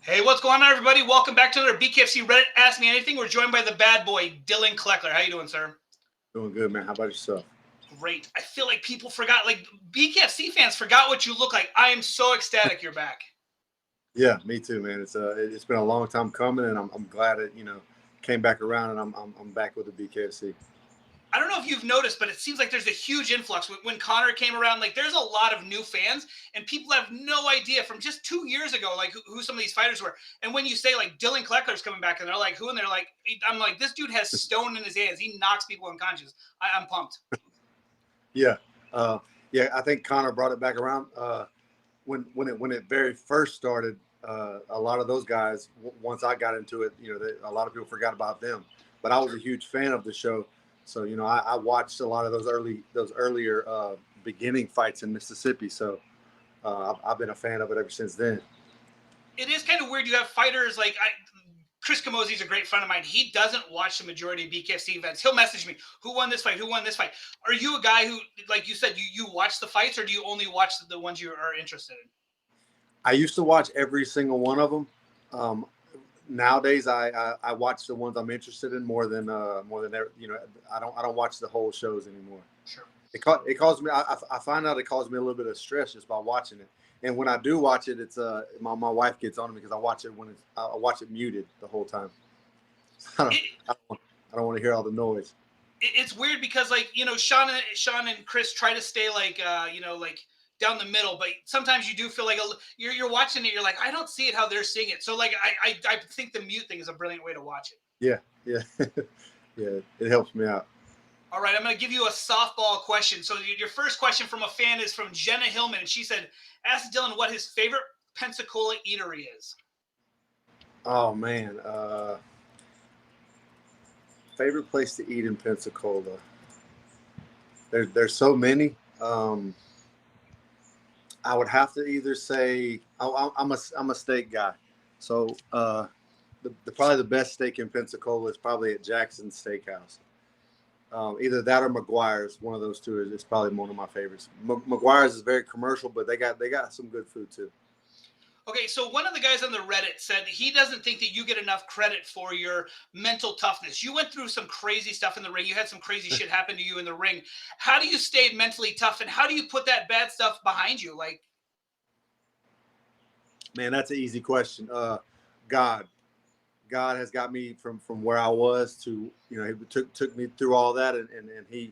Hey, what's going on, everybody? Welcome back to another BKFC Reddit Ask Me Anything. We're joined by the bad boy, Dillon Cleckler. How you doing, sir? Doing good, man. How about yourself? Great. I feel like people forgot, like BKFC fans forgot what you look like. I am so ecstatic you're back. Yeah, me too, man. It's been a long time coming, and I'm glad it came back around, and I'm back with the BKFC. I don't know if you've noticed, but it seems like there's a huge influx. When Connor came around, like there's a lot of new fans, and people have no idea from just 2 years ago, like who some of these fighters were. And when you say like Dillon Cleckler's coming back, and they're like, who? And they're like, I'm like, this dude has stone in his hands. He knocks people unconscious. I'm pumped. Yeah, yeah. I think Connor brought it back around when it very first started. A lot of those guys, once I got into it, a lot of people forgot about them. But I was a huge fan of the show, so I watched a lot of those earlier beginning fights in Mississippi. So I've been a fan of it ever since then. It is kind of weird. You have fighters like Chris Camozzi's a great friend of mine. He doesn't watch the majority of BKFC events. He'll message me, who won this fight? Who won this fight? Are you a guy who, like you said, you watch the fights, or do you only watch the ones you are interested in? I used to watch every single one of them. Um, Nowadays, I watch the ones I'm interested in more than ever. I don't watch the whole shows anymore. Sure. It causes me. I find out it causes me a little bit of stress just by watching it. And when I do watch it, it's my wife gets on me because I watch it I watch it muted the whole time. I don't, It, I don't want to hear all the noise. it's weird because like Sean and Chris try to stay like like down the middle, but sometimes you do feel like you're watching it. You're like, I don't see it how they're seeing it. So like I think the mute thing is a brilliant way to watch it. Yeah, yeah, yeah. It helps me out. All right, I'm going to give you a softball question. So your first question from a fan is from Jenna Hillman, and she said, "Ask Dillon what his favorite Pensacola eatery is." Oh man, favorite place to eat in Pensacola. There's so many. I would have to either say I'm a steak guy, so probably the best steak in Pensacola is probably at Jackson's Steakhouse. Either that or McGuire's. One of those two is probably one of my favorites. McGuire's is very commercial, but they got some good food too. Okay, so one of the guys on the Reddit said he doesn't think that you get enough credit for your mental toughness. You went through some crazy stuff in the ring. You had some crazy shit happen to you in the ring. How do you stay mentally tough, and how do you put that bad stuff behind you? Like, Man, that's an easy question. God, God has got me from where I was to he took me through all that, and he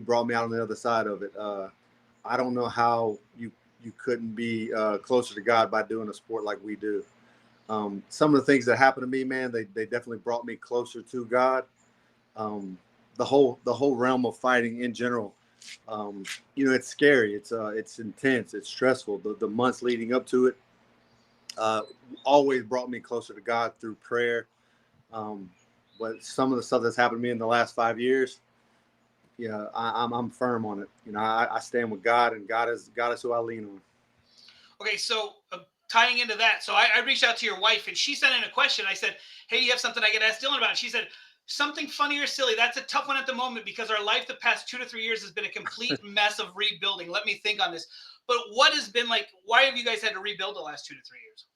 brought me out on the other side of it. I don't know how you couldn't be closer to God by doing a sport like we do. Some of the things that happened to me, man, they definitely brought me closer to God. Um, the whole realm of fighting in general, it's scary. It's intense. It's stressful. The months leading up to it uh, always brought me closer to God through prayer. Um, but some of the stuff that's happened to me in the last 5 years, yeah, I'm firm on it. I stand with God, and God is who I lean on. okay, so tying into that, so I reached out to your wife, and she sent in a question. I said, "Hey, you have something I could ask Dillon about?" And she said, "Something funny or silly." That's a tough one at the moment because our life the past 2 to 3 years has been a complete mess of rebuilding. Let me think on this. But what has been like? Why have you guys had to rebuild the last 2 to 3 years?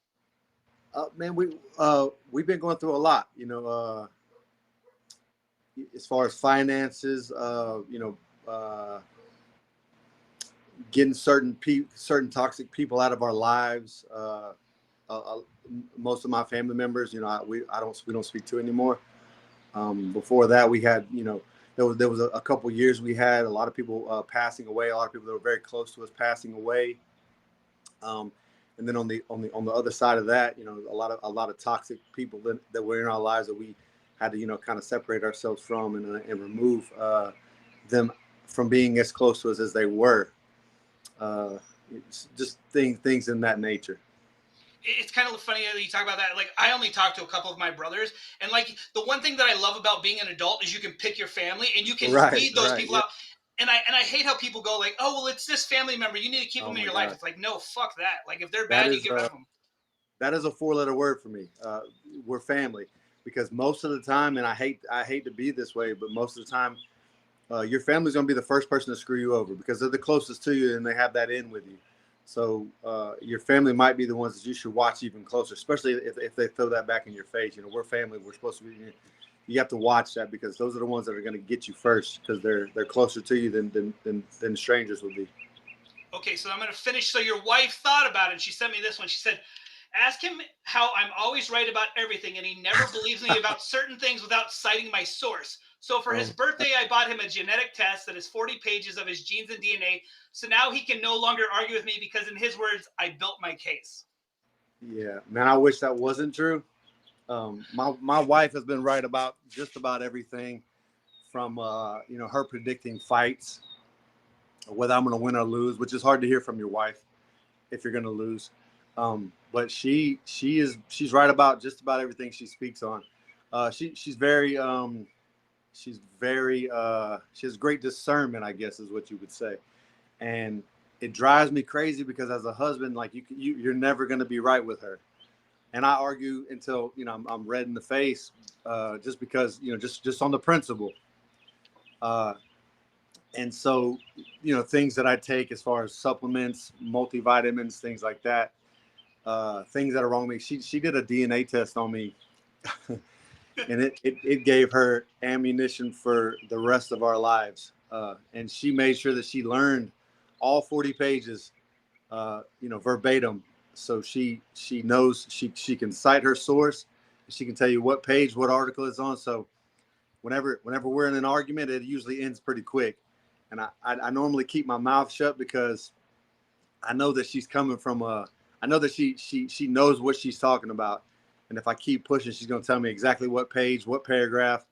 Man, we've been going through a lot. As far as finances, getting certain toxic people out of our lives. Uh, uh, Most of my family members, we don't speak to anymore. Before that, we had, there was a couple years we had a lot of people passing away. A lot of people that were very close to us passing away. Um, and then on the other side of that, a lot of toxic people that were in our lives that we had to kind of separate ourselves from and remove them from being as close to us as they were. It's just things in that nature. It's kind of funny that you talk about that. Like, I only talk to a couple of my brothers, and like the one thing that I love about being an adult is you can pick your family and you can Right, weed those right, people yeah. out. And I hate how people go like, "Oh, well, it's this family member. You need to keep Oh them in my your life." God, It's like, no, fuck that. Like, if they're that bad, you is get rid of them. that is a four-letter word for me. We're family because most of the time, and I hate to be this way, but most of the time, your family's gonna be the first person to screw you over because they're the closest to you and they have that in with you. So your family might be the ones that you should watch even closer, especially if they throw that back in your face. You know, we're family. We're supposed to be. You have to watch that because those are the ones that are going to get you first because they're closer to you than strangers would be. Okay, so I'm going to finish. So your wife thought about it. She sent me this one. She said, ask him how I'm always right about everything and he never believes me about certain things without citing my source. So for his Oh, birthday, I bought him a genetic test that is 40 pages of his genes and DNA. So now he can no longer argue with me because, in his words, I built my case. yeah, man. I wish that wasn't true. My wife has been right about just about everything from her predicting fights, whether I'm going to win or lose, which is hard to hear from your wife if you're going to lose. But she's right about just about everything she speaks on. She's very she has great discernment, I guess is what you would say, and it drives me crazy because as a husband, like you're never going to be right with her, and I argue until I'm red in the face, just because just on the principle. Uh, and so things that I take as far as supplements, multivitamins, things like that, things that are wrong with me. She did a DNA test on me, and it gave her ammunition for the rest of our lives. And she made sure that she learned all 40 pages, verbatim. So she knows she can cite her source. She can tell you what page, what article it's on. So whenever we're in an argument, it usually ends pretty quick. And I normally keep my mouth shut because I know that she's coming from I know that she knows what she's talking about, and if I keep pushing, she's going to tell me exactly what page, what paragraph,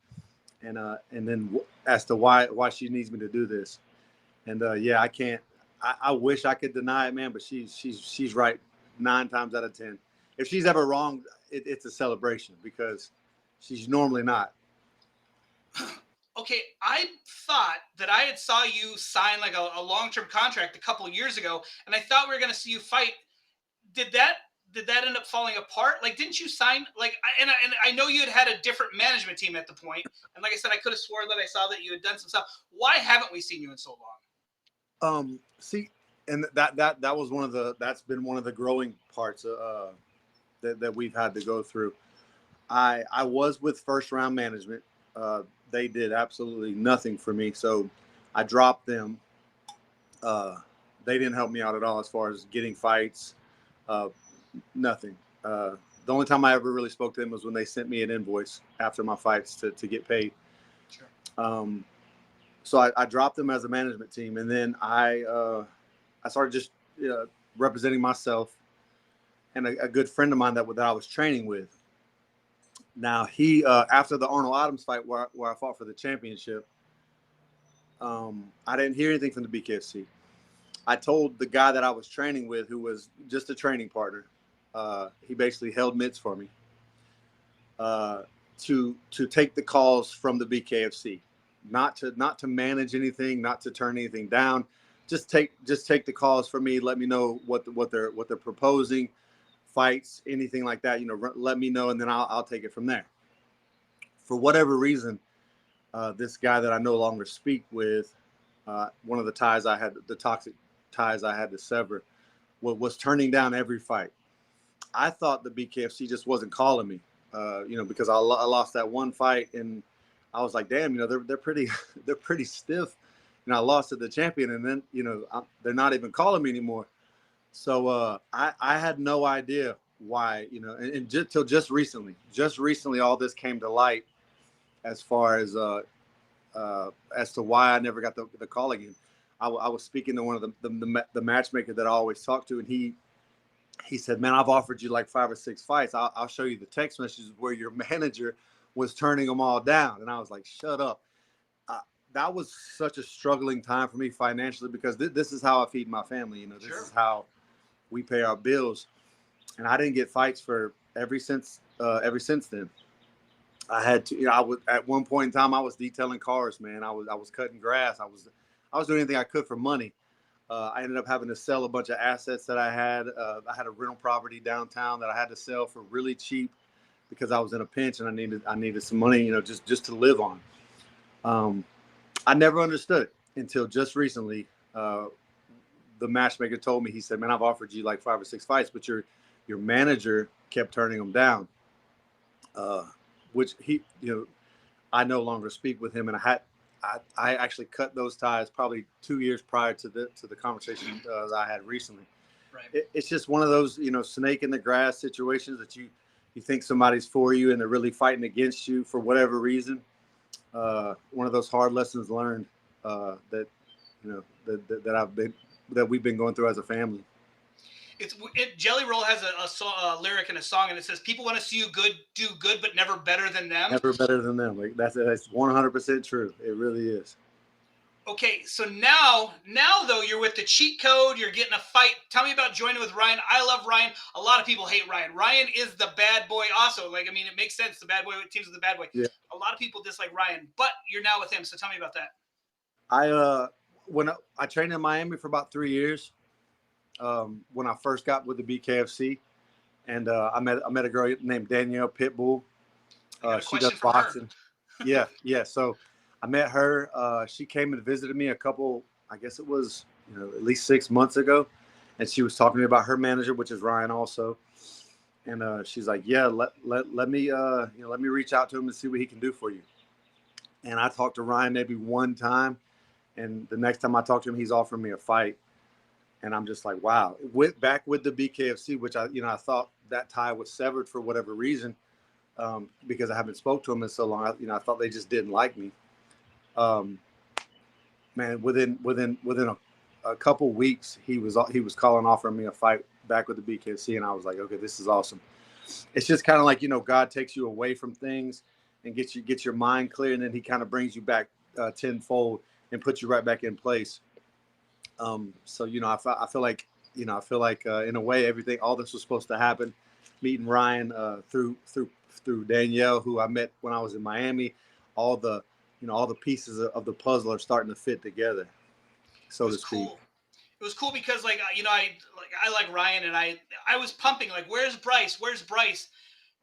and then as to why she needs me to do this. And yeah, I can't. I wish I could deny it, man, but she's right 9 times out of 10. If she's ever wrong, it's a celebration because she's normally not. Okay, I thought that I had saw you sign like a long-term contract a couple of years ago, and I thought we were going to see you fight. Did that did that end up falling apart? Like, didn't you sign like? And I know you had a different management team at the point, and like I said, I could have sworn that I saw that you had done some stuff. Why haven't we seen you in so long? See, and that was that's been one of the growing parts that we've had to go through. I was with first round management. They did absolutely nothing for me, so I dropped them. They didn't help me out at all as far as getting fights. Uh, Nothing. The only time I ever really spoke to them was when they sent me an invoice after my fights to get paid. Sure. So I dropped them as a management team, and then I started just representing myself and a good friend of mine that I was training with. Now he after the Arnold Adams fight where I fought for the championship, I didn't hear anything from the BKFC. I told the guy that I was training with, who was just a training partner, he basically held mitts for me, to take the calls from the BKFC, not to manage anything, not to turn anything down, just take the calls for me. Let me know what they're proposing, fights, anything like that. Let me know, and then I'll take it from there. For whatever reason, this guy that I no longer speak with, one of the ties I had, the toxic ties I had to sever, was turning down every fight. I thought the BKFC just wasn't calling me, because I lost that one fight, and I was like, damn, they're pretty they're pretty stiff. I lost to the champion, and then they're not even calling me anymore. So I had no idea why, and just till just recently, all this came to light as far as to why I never got the call again. I was speaking to one of the matchmaker that I always talk to, and he said, man, I've offered you like 5 or 6 fights. I'll show you the text messages where your manager was turning them all down. And I was like, shut up. That was such a struggling time for me financially because this is how I feed my family. This Sure. is how we pay our bills. And I didn't get fights for ever since then. I had to, I was at one point in time, I was detailing cars, man. I was cutting grass. I was doing anything I could for money. I ended up having to sell a bunch of assets that I had. I had a rental property downtown that I had to sell for really cheap because I was in a pinch and I needed some money, just to live on. I never understood it until just recently. the matchmaker told me, he said, "Man, I've offered you like 5 or 6 fights, but your manager kept turning them down." Which he, I no longer speak with him, and I actually cut those ties probably 2 years prior to the conversation I had recently. Right. It's just one of those, snake in the grass situations that you think somebody's for you and they're really fighting against you for whatever reason. One of those hard lessons learned that that we've been going through as a family. Jelly Roll has a lyric in a song, and it says, "People want to see you do good, but never better than them." Never better than them. Like that's 100% true. It really is. Okay, so now though, you're with the cheat code, you're getting a fight. Tell me about joining with Ryan. I love Ryan. A lot of people hate Ryan. Ryan is the bad boy also. Like, I mean, it makes sense. The bad boy teams with the bad boy. Yeah. A lot of people dislike Ryan, but you're now with him. So tell me about that. When I trained in Miami for about 3 years, when I first got with the BKFC, and I met a girl named Danielle Pitbull. She does boxing. Yeah. So I met her. She came and visited me a couple, I guess it was, at least 6 months ago, and she was talking to me about her manager, which is Ryan also. And she's like, "Yeah, let me let me reach out to him and see what he can do for you." And I talked to Ryan maybe one time, and the next time I talked to him, he's offering me a fight. And I'm just like, wow. Back with the BKFC, which I thought that tie was severed for whatever reason, because I haven't spoke to him in so long. I thought they just didn't like me. Man, within a couple weeks, he was calling, offering me a fight back with the BKFC, and I was like, okay, this is awesome. It's just kind of like, God takes you away from things and gets your mind clear, and then he kind of brings you back tenfold and puts you right back in place. So I feel like in a way all this was supposed to happen. Meeting Ryan through Danielle, who I met when I was in Miami, all the pieces of the puzzle are starting to fit together, so to speak. Cool. It was cool because I like Ryan, and I was pumping like, where's Bryce?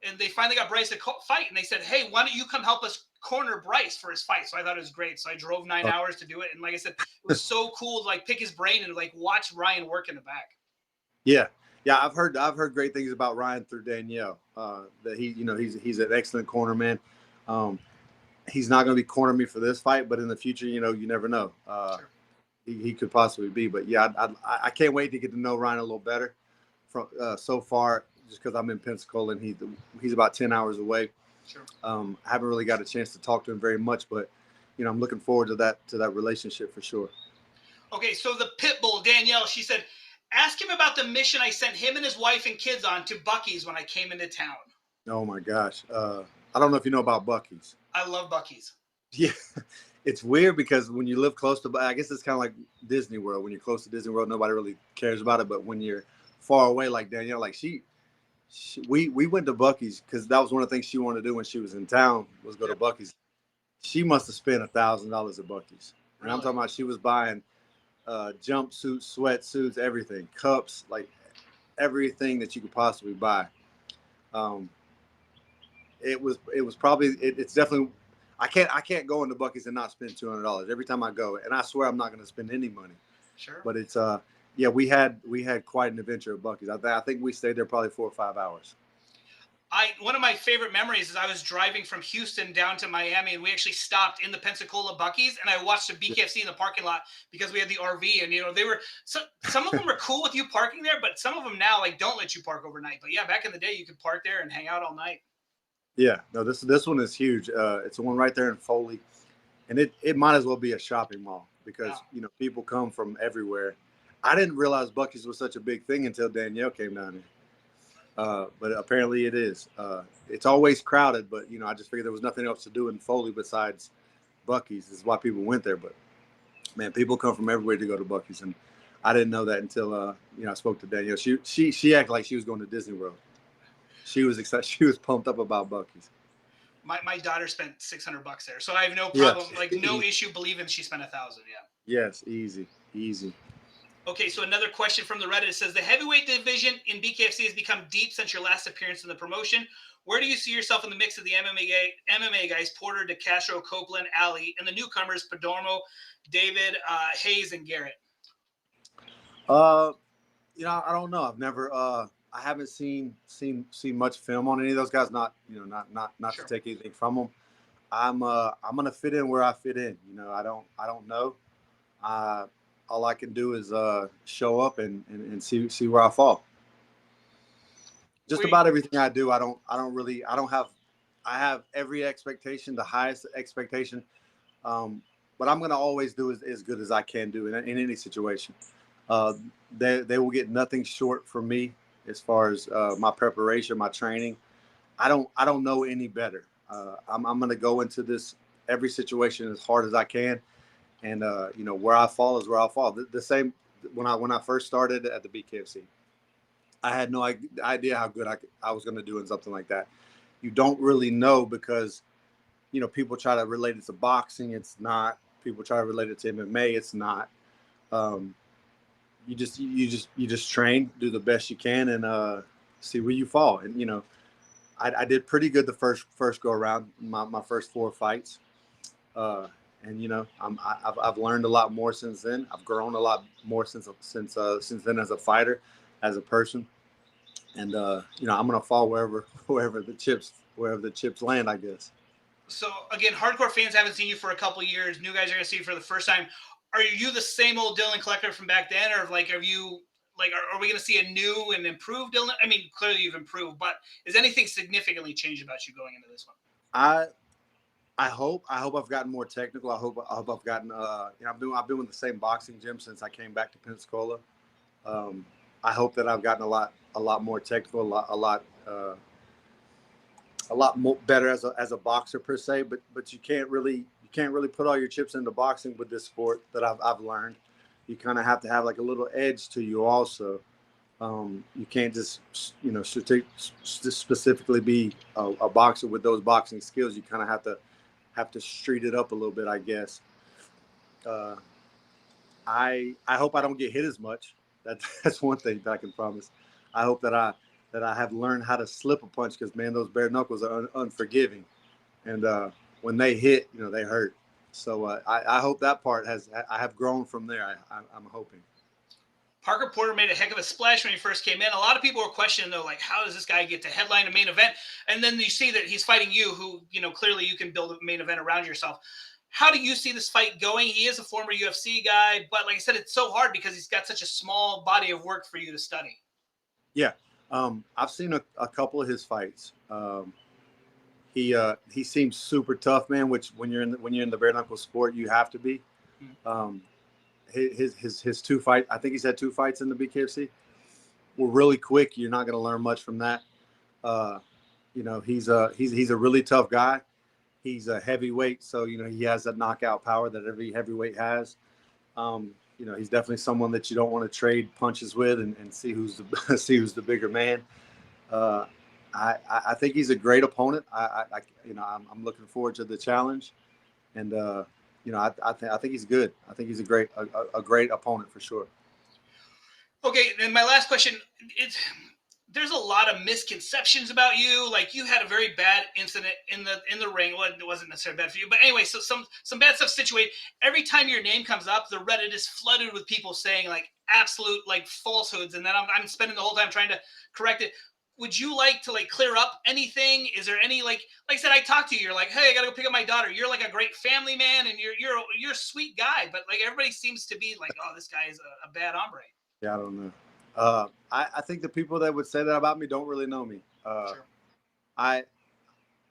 And they finally got Bryce to fight, and they said, "Hey, why don't you come help us corner Bryce for his fight?" So I thought it was great. So I drove 9 hours to do it, and like I said, it was so cool to like pick his brain and like watch Ryan work in the back. Yeah, I've heard great things about Ryan through Danielle. That he's an excellent corner man. He's not going to be cornering me for this fight, but in the future, you never know. Sure. He could possibly be, but yeah, I can't wait to get to know Ryan a little better. From so far, just because I'm in Pensacola and he's about 10 hours away. Sure. I haven't really got a chance to talk to him very much, but I'm looking forward to that relationship for sure. Okay, so the Pitbull Danielle, she said, ask him about the mission I sent him and his wife and kids on to Buc-ee's when I came into town. Oh my gosh, I don't know if you know about Buc-ee's. I love Buc-ee's. Yeah, it's weird because when you live close to, I guess it's kind of like Disney World. When you're close to Disney World, nobody really cares about it, but when you're far away, like Danielle, like we went to Buc-ee's because that was one of the things she wanted to do when she was in town, was go to Buc-ee's. She must have spent $1,000 at Buc-ee's, and I'm talking about she was buying jumpsuits, sweatsuits, everything, cups, like everything that you could possibly buy. It was probably it's definitely. I can't go into Buc-ee's and not spend $200 every time I go, and I swear I'm not going to spend any money. Sure. But it's yeah, we had quite an adventure at Buc-ee's. I think we stayed there probably 4 or 5 hours. One of my favorite memories is I was driving from Houston down to Miami, and we actually stopped in the Pensacola Buc-ee's, and I watched the BKFC in the parking lot because we had the RV, and they were some of them were cool with you parking there, but some of them now like don't let you park overnight. But yeah, back in the day, you could park there and hang out all night. Yeah, no, this one is huge. It's the one right there in Foley, and it might as well be a shopping mall because people come from everywhere. I didn't realize Buc-ee's was such a big thing until Danielle came down here. But apparently it is. It's always crowded, but I just figured there was nothing else to do in Foley besides Buc-ee's. This is why people went there. But man, people come from everywhere to go to Buc-ee's, and I didn't know that until I spoke to Danielle. She acted like she was going to Disney World. She was excited. She was pumped up about Buc-ee's. My daughter spent $600 there, so I have no problem, no issue believing she spent $1,000. Yeah. Yes, easy. Okay, so another question from the Reddit says the heavyweight division in BKFC has become deep since your last appearance in the promotion. Where do you see yourself in the mix of the MMA guys, Porter, DeCastro, Copeland, Ali, and the newcomers, Perdomo, David, Hayes, and Garrett? Uh, I don't know. I've never. I haven't seen much film on any of those guys. Not not to Sure. take anything from them. I'm gonna fit in where I fit in. I don't know. Uh, all I can do is show up and see where I fall. Just We about everything I do, I don't have. I have every expectation, the highest expectation. What I'm gonna always do is as good as I can do in any situation. Uh, they will get nothing short from me as far as my preparation, my training. I don't know any better. I'm going to go into this every situation as hard as I can, and where I fall is where I fall. The same when I first started at the BKFC, I had no idea how good I was going to do in something like that. You don't really know because people try to relate it to boxing. It's not. People try to relate it to MMA. It's not. Um, you just train, do the best you can, and see where you fall. And I did pretty good the first go around, my first four fights, uh, and I've learned a lot more since then. I've grown a lot more since then as a fighter, as a person, and I'm gonna fall wherever the chips land, I guess. So again, hardcore fans haven't seen you for a couple years. New guys are gonna see you for the first time. Are you the same old Dillon Cleckler from back then, or like have you like are we gonna see a new and improved Dillon? I mean, clearly you've improved, but is anything significantly changed about you going into this one? I I hope I've gotten more technical. I hope I've gotten I've been with the same boxing gym since I came back to Pensacola. Um, I hope that I've gotten a lot more technical, a lot more better as a boxer per se. But you can't really put all your chips into boxing with this sport that I've learned. You kind of have to have like a little edge to you also. You can't just specifically be a boxer with those boxing skills. You kind of have to street it up a little bit, I guess. Uh, I hope I don't get hit as much. That's one thing that I can promise. I hope that I have learned how to slip a punch because man, those bare knuckles are unforgiving, and when they hit, they hurt. So I hope that part I have grown from there. I'm hoping. Parker Porter made a heck of a splash when he first came in. A lot of people were questioning though, like, how does this guy get to headline a main event? And then you see that he's fighting you, who clearly you can build a main event around yourself. How do you see this fight going? He is a former UFC guy, but like I said, it's so hard because he's got such a small body of work for you to study. Yeah, I've seen a couple of his fights. He seems super tough, man. Which when you're in the bare knuckle sport, you have to be. Um, his two fight. I think he's had two fights in the BKFC. Were really quick. You're not going to learn much from that. Uh, he's a really tough guy. He's a heavyweight, so he has that knockout power that every heavyweight has. He's definitely someone that you don't want to trade punches with and see who's the see who's the bigger man. Uh, I think he's a great opponent. I'm looking forward to the challenge, and I think he's good. I think he's a great opponent for sure. Okay, and my last question is there's a lot of misconceptions about you. Like you had a very bad incident in the ring. Well, it wasn't necessarily bad for you, but anyway, so some bad stuff situated. Every time your name comes up, the Reddit is flooded with people saying like absolute like falsehoods, and then I'm spending the whole time trying to correct it. Would you like to like clear up anything? Is there any like I said, I talked to you. You're like, hey, I gotta go pick up my daughter. You're like a great family man, and you're a sweet guy. But like everybody seems to be like, oh, this guy is a bad hombre. Yeah, I don't know. I think the people that would say that about me don't really know me. Sure. I,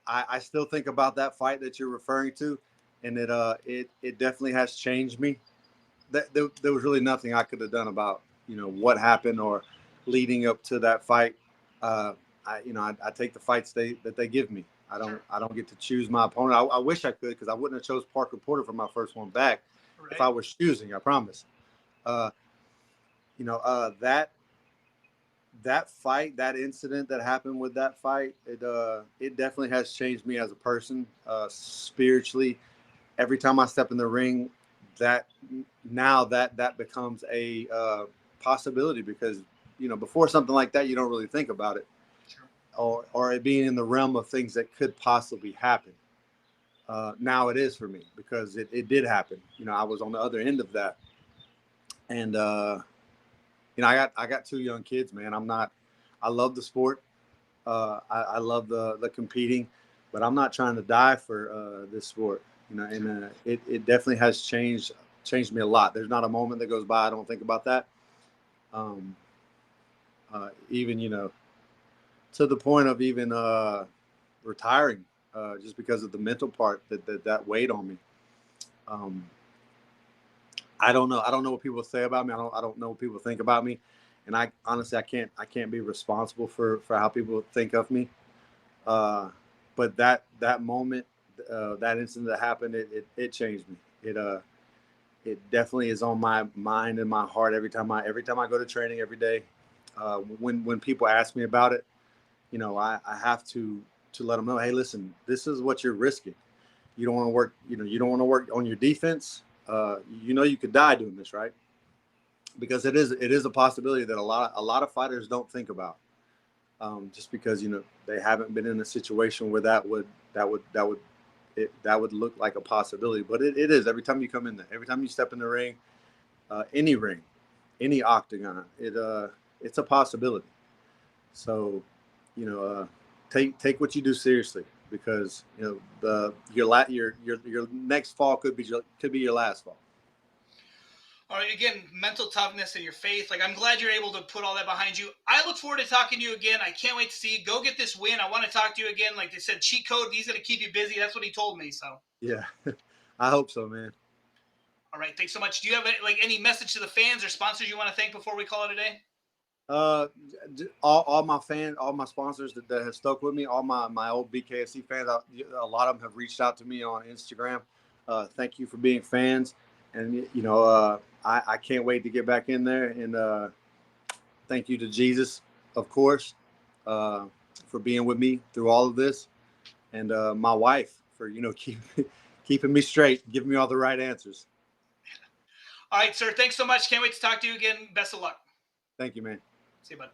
I still think about that fight that you're referring to, and it definitely has changed me. There was really nothing I could have done about what happened or leading up to that fight. I take the fights that they give me. Sure. I don't get to choose my opponent. I wish I could because I wouldn't have chose Parker Porter for my first one back if Right. I was choosing. I promise. Uh, that fight, that incident that happened with that fight, it definitely has changed me as a person, spiritually. Every time I step in the ring, that now that becomes a possibility because before something like that, you don't really think about it, Sure. or it being in the realm of things that could possibly happen. Now it is for me because it did happen. I was on the other end of that, and you know, I got 2 young kids, man. I love the sport. I love the competing, but I'm not trying to die for this sport. You know, and it definitely has changed me a lot. There's not a moment that goes by I don't think about that. Um, Even, you know, to the point of even retiring, just because of the mental part that weighed on me. Um, I don't know. I don't know what people say about me. I don't know what people think about me, and I honestly I can't be responsible for how people think of me. Uh, but that moment, that incident that happened, it changed me. It definitely is on my mind and my heart every time I go to training every day. When people ask me about it, you know, I have to let them know, hey, listen, this is what you're risking. You don't want to work, you know, you don't want to work on your defense. You know, you could die doing this, right? Because it is a possibility that a lot of fighters don't think about, just because, you know, they haven't been in a situation where that would look like a possibility. But it is every time you come in there, every time you step in the ring, any octagon, it's a possibility. So, you know, take what you do seriously, because, you know, your next fall could be your last fall. All right, again, mental toughness and your faith. Like, I'm glad you're able to put all that behind you. I look forward to talking to you again. I can't wait to see you. Go get this win. I want to talk to you again. Like they said, cheat code, he's going to keep you busy. That's what he told me. So, Yeah, I hope so, man. all right, thanks so much. Do you have like any message to the fans or sponsors you want to thank before we call it a day? Uh, all my fans, all my sponsors that have stuck with me, all my old BKFC fans, a lot of them have reached out to me on Instagram. Thank you for being fans, and, you know, I can't wait to get back in there. And thank you to Jesus, of course, uh, for being with me through all of this, and my wife for, you know, keeping me straight, giving me all the right answers. All right, sir. Thanks so much. Can't wait to talk to you again. Best of luck. Thank you, man. See you, bud.